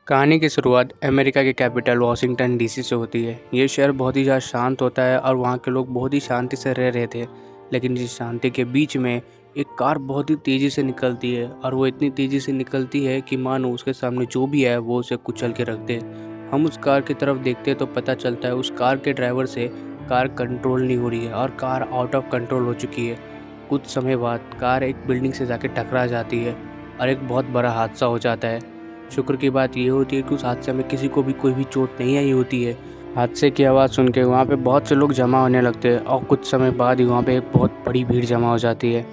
कहानी की शुरुआत अमेरिका के कैपिटल वाशिंगटन डीसी से होती है। ये शहर बहुत ही ज़्यादा शांत होता है और वहाँ के लोग बहुत ही शांति से रह रहे थे। लेकिन इस शांति के बीच में एक कार बहुत ही तेज़ी से निकलती है और वो इतनी तेज़ी से निकलती है कि मानो उसके सामने जो भी है वो उसे कुचल के रख दे। हम उस कार की तरफ देखते तो पता चलता है उस कार के ड्राइवर से कार कंट्रोल नहीं हो रही है और कार आउट ऑफ कंट्रोल हो चुकी है। कुछ समय बाद कार एक बिल्डिंग से जाके टकरा जाती है और एक बहुत बड़ा हादसा हो जाता है। शुक्र की बात ये होती है कि उस हादसे में किसी को भी कोई भी चोट नहीं आई होती है। हादसे की आवाज़ सुन के वहाँ पे बहुत से लोग जमा होने लगते हैं और कुछ समय बाद ही वहाँ पे एक बहुत बड़ी भीड़ जमा हो जाती है।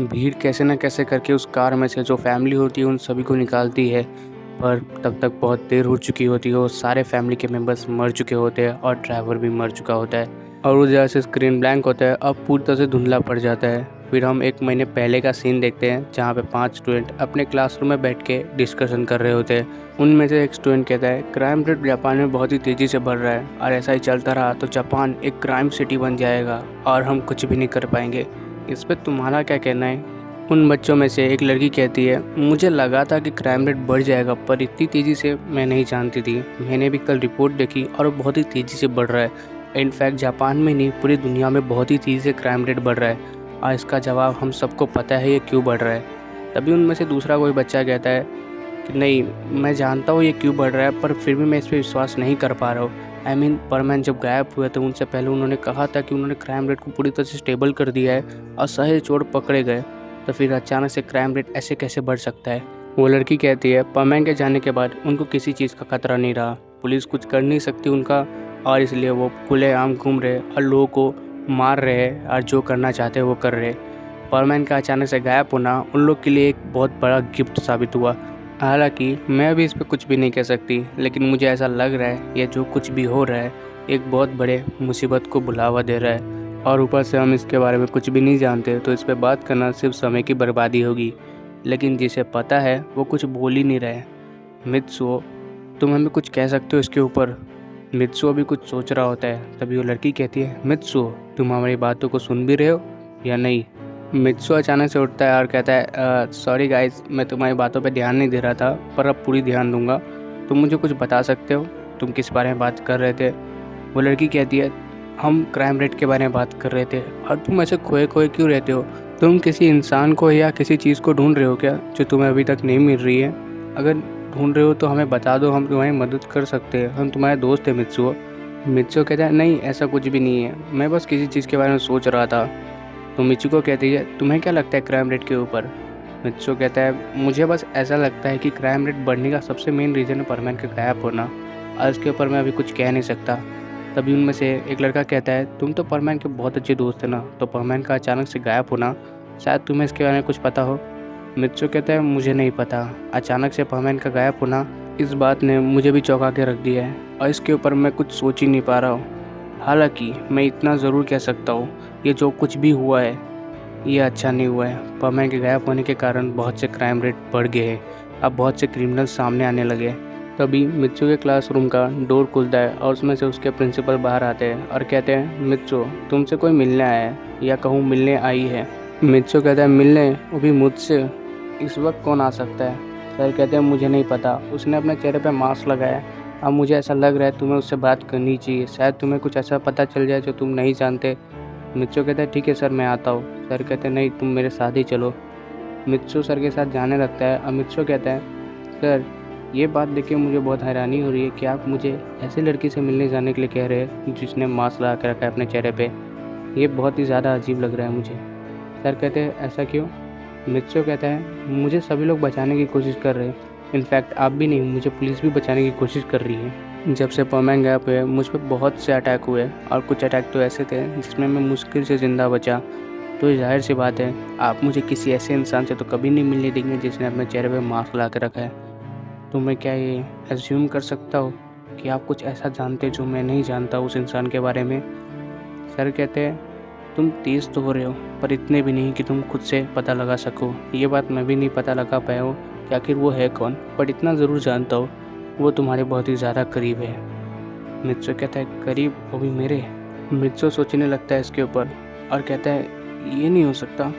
भीड़ कैसे न कैसे करके उस कार में से जो फैमिली होती है उन सभी को निकालती है, पर तब तक बहुत देर हो चुकी होती है और सारे फैमिली के मेंबर्स मर चुके होते हैं और ड्राइवर भी मर चुका होता है और उस जगह से स्क्रीन ब्लैंक होता है। अब पूरी तरह से धुंधला पड़ जाता है। फिर हम 1 महीने पहले का सीन देखते हैं जहाँ पे 5 स्टूडेंट अपने क्लासरूम में बैठ के डिस्कशन कर रहे होते हैं। उनमें से एक स्टूडेंट कहता है क्राइम रेट जापान में बहुत ही तेज़ी से बढ़ रहा है और ऐसा ही चलता रहा तो जापान एक क्राइम सिटी बन जाएगा और हम कुछ भी नहीं कर पाएंगे। इस पर तुम्हारा क्या कहना है? उन बच्चों में से एक लड़की कहती है मुझे लगा था कि क्राइम रेट बढ़ जाएगा पर इतनी तेज़ी से मैं नहीं जानती थी। मैंने भी कल रिपोर्ट देखी और बहुत ही तेज़ी से बढ़ रहा है। इनफैक्ट जापान में नहीं पूरी दुनिया में बहुत ही तेज़ी से क्राइम रेट बढ़ रहा है और इसका जवाब हम सबको पता है ये क्यों बढ़ रहा है। तभी उनमें से दूसरा कोई बच्चा कहता है कि नहीं, मैं जानता हूँ ये क्यों बढ़ रहा है पर फिर भी मैं इस पर विश्वास नहीं कर पा रहा हूँ। परमैन जब गायब हुए थे उनसे पहले उन्होंने कहा था कि उन्होंने क्राइम रेट को पूरी तरह से स्टेबल कर दिया है और सही चोर पकड़े गए, तो फिर अचानक से क्राइम रेट ऐसे कैसे बढ़ सकता है? वो लड़की कहती है परमैन के जाने के बाद उनको किसी चीज़ का खतरा नहीं रहा, पुलिस कुछ कर नहीं सकती उनका और इसलिए वो खुलेआम घूम रहे और लोगों को मार रहे हैं और जो करना चाहते हैं वो कर रहे। परमैन का अचानक से गायब होना उन लोग के लिए एक बहुत बड़ा गिफ्ट साबित हुआ। हालांकि मैं अभी इस पर कुछ भी नहीं कह सकती, लेकिन मुझे ऐसा लग रहा है ये जो कुछ भी हो रहा है एक बहुत बड़े मुसीबत को बुलावा दे रहा है और ऊपर से हम इसके बारे में कुछ भी नहीं जानते तो इस पर बात करना सिर्फ समय की बर्बादी होगी। लेकिन जिसे पता है वो कुछ बोल ही नहीं रहे। मित्सुओ, तुम हमें कुछ कह सकते हो इसके ऊपर? मित्सुओ भी कुछ सोच रहा होता है। तभी वो लड़की कहती है मित्सुओ, तुम हमारी बातों को सुन भी रहे हो या नहीं? मित्सुओ अचानक से उठता है और कहता है सॉरी गाइस, मैं तुम्हारी बातों पे ध्यान नहीं दे रहा था पर अब पूरी ध्यान दूंगा। तुम मुझे कुछ बता सकते हो तुम किस बारे में बात कर रहे थे? वो लड़की कहती है हम क्राइम रेट के बारे में बात कर रहे थे और तुम ऐसे खोए खोए क्यों रहते हो? तुम किसी इंसान को या किसी चीज़ को ढूंढ रहे हो क्या जो तुम्हें अभी तक नहीं मिल रही है? अगर ढूंढ रहे हो तो हमें बता दो, हम तुम्हारी मदद कर सकते हैं, हम तुम्हारे दोस्त हैं मित्सुओ। मित्सुओ कहता है नहीं, ऐसा कुछ भी नहीं है, मैं बस किसी चीज़ के बारे में सोच रहा था। तो मिचिको कहती है तुम्हें क्या लगता है क्राइम रेट के ऊपर? मित्सुओ कहता है मुझे बस ऐसा लगता है कि क्राइम रेट बढ़ने का सबसे मेन रीज़न है परमैन का गायब होना और इसके ऊपर मैं अभी कुछ कह नहीं सकता। तभी उनमें से एक लड़का कहता है तुम तो परमैन के बहुत अच्छे दोस्त हैं ना, तो परमैन का अचानक से गायब होना शायद तुम्हें इसके बारे में कुछ पता हो। मित्सुओ कहता है मुझे नहीं पता, अचानक से परमैन का गायब होना इस बात ने मुझे भी चौंका के रख दिया है और इसके ऊपर मैं कुछ सोच ही नहीं पा रहा हूँ। हालांकि मैं इतना ज़रूर कह सकता हूँ ये जो कुछ भी हुआ है ये अच्छा नहीं हुआ है। परमैन के गायब होने के कारण बहुत से क्राइम रेट बढ़ गए हैं, अब बहुत से क्रिमिनल सामने आने लगे। तभी मित्सु के क्लासरूम का डोर खुलता है और उसमें से उसके प्रिंसिपल बाहर आते हैं और कहते हैं मित्सु, तुमसे कोई मिलने आया है या कहूँ मिलने आई है? मित्सु कहता है मिलने, वो भी मुझसे? इस वक्त कौन आ सकता है? सर कहते हैं मुझे नहीं पता, उसने अपने चेहरे पे मास्क लगाया। अब मुझे ऐसा लग रहा है तुम्हें उससे बात करनी चाहिए, शायद तुम्हें कुछ ऐसा पता चल जाए जो तुम नहीं जानते। मित्सु कहता है ठीक है सर, मैं आता हूँ। सर कहते हैं नहीं, तुम मेरे साथ ही चलो। मित्सु सर के साथ जाने लगता है और मित्सु कहता है सर, ये बात देख के मुझे बहुत हैरानी हो रही है कि आप मुझे ऐसी लड़की से मिलने जाने के लिए कह रहे हैं जिसने मास्क लगा के रखा है अपने चेहरे पे। ये बहुत ही ज़्यादा अजीब लग रहा है मुझे। सर कहते हैं ऐसा क्यों? मित्सु कहता है मुझे सभी लोग बचाने की कोशिश कर रहे हैं, इनफैक्ट आप भी नहीं, मुझे पुलिस भी बचाने की कोशिश कर रही है। जब से परमैन गायब हुए मुझ पर बहुत से अटैक हुए और कुछ अटैक तो ऐसे थे जिसमें मैं मुश्किल से ज़िंदा बचा। तो जाहिर सी बात है आप मुझे किसी ऐसे इंसान से तो कभी नहीं मिलने देंगे जिसने अपने चेहरे पे मास्क ला के रखा है। तो मैं क्या ये एज्यूम कर सकता हूँ कि आप कुछ ऐसा जानते जो मैं नहीं जानता उस इंसान के बारे में? सर कहते हैं तुम तेज़ तो हो रहे हो पर इतने भी नहीं कि तुम खुद से पता लगा सको। ये बात मैं भी नहीं पता लगा पाया हूँ कि आखिर वो है कौन, पर इतना ज़रूर जानता हूँ वो तुम्हारे बहुत ही ज़्यादा करीब है। मित्सु कहता है करीब, वो भी मेरे? मित्सु सोचने लगता है इसके ऊपर और कहता है ये नहीं हो सकता,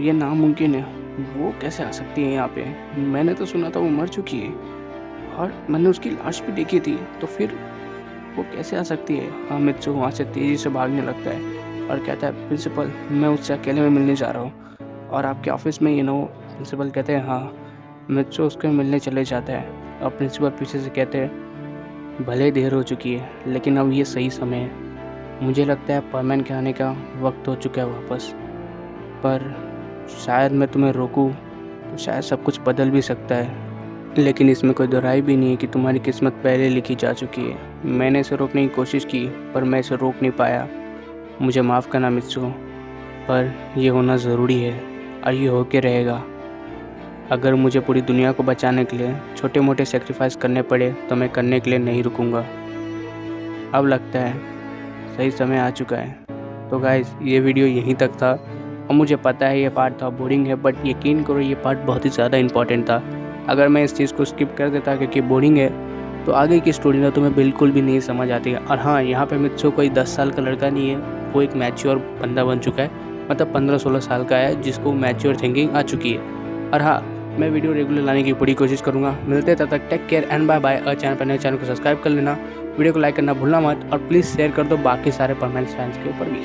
ये नामुमकिन है। वो कैसे आ सकती है यहाँ पे? मैंने तो सुना था वो मर चुकी है। और मैंने उसकी लाश भी देखी थी, तो फिर वो कैसे आ सकती है? हाँ, मित्सु वहाँ से तेज़ी से भागने लगता है और कहता है, प्रिंसिपल मैं उससे अकेले में मिलने जा रहा हूँ और आपके ऑफिस में प्रिंसिपल कहते हैं हाँ। मित्सु उसके मिलने चले जाता है और प्रिंसिपल पीछे से कहते हैं, भले देर हो चुकी है लेकिन अब ये सही समय है। मुझे लगता है परमैन के आने का वक्त हो चुका है वापस, पर शायद मैं तुम्हें रोकूं तो शायद सब कुछ बदल भी सकता है। लेकिन इसमें कोई दोहराई भी नहीं है कि तुम्हारी किस्मत पहले लिखी जा चुकी है। मैंने इसे रोकने की कोशिश की पर मैं इसे रोक नहीं पाया। मुझे माफ़ करना मित्सु, पर यह होना ज़रूरी है और ये होके रहेगा। अगर मुझे पूरी दुनिया को बचाने के लिए छोटे मोटे सेक्रीफाइस करने पड़े तो मैं करने के लिए नहीं रुकूंगा। अब लगता है सही समय आ चुका है। तो गाइस, ये वीडियो यहीं तक था और मुझे पता है ये पार्ट था बोरिंग है, बट यकीन करो ये पार्ट बहुत ही ज़्यादा इंपॉर्टेंट था। अगर मैं इस चीज़ को स्किप कर देता क्योंकि बोरिंग है, तो आगे की स्टोरी ना तुम्हें बिल्कुल भी नहीं समझ आती है। और हाँ, यहाँ पे मित्सु कोई 10 साल का लड़का नहीं है, वो एक मैच्योर बंदा बन चुका है, मतलब 15-16 साल का है जिसको मैच्योर थिंकिंग आ चुकी है। और हाँ, मैं वीडियो रेगुलर लाने की पूरी कोशिश करूँगा। मिलते तब तक, take care and bye bye. और चैनल पर नए, चैनल को सब्सक्राइब कर लेना, वीडियो को लाइक करना भूलना मत और प्लीज़ शेयर कर दो बाकी सारे परमानेंट फैंस के ऊपर भी।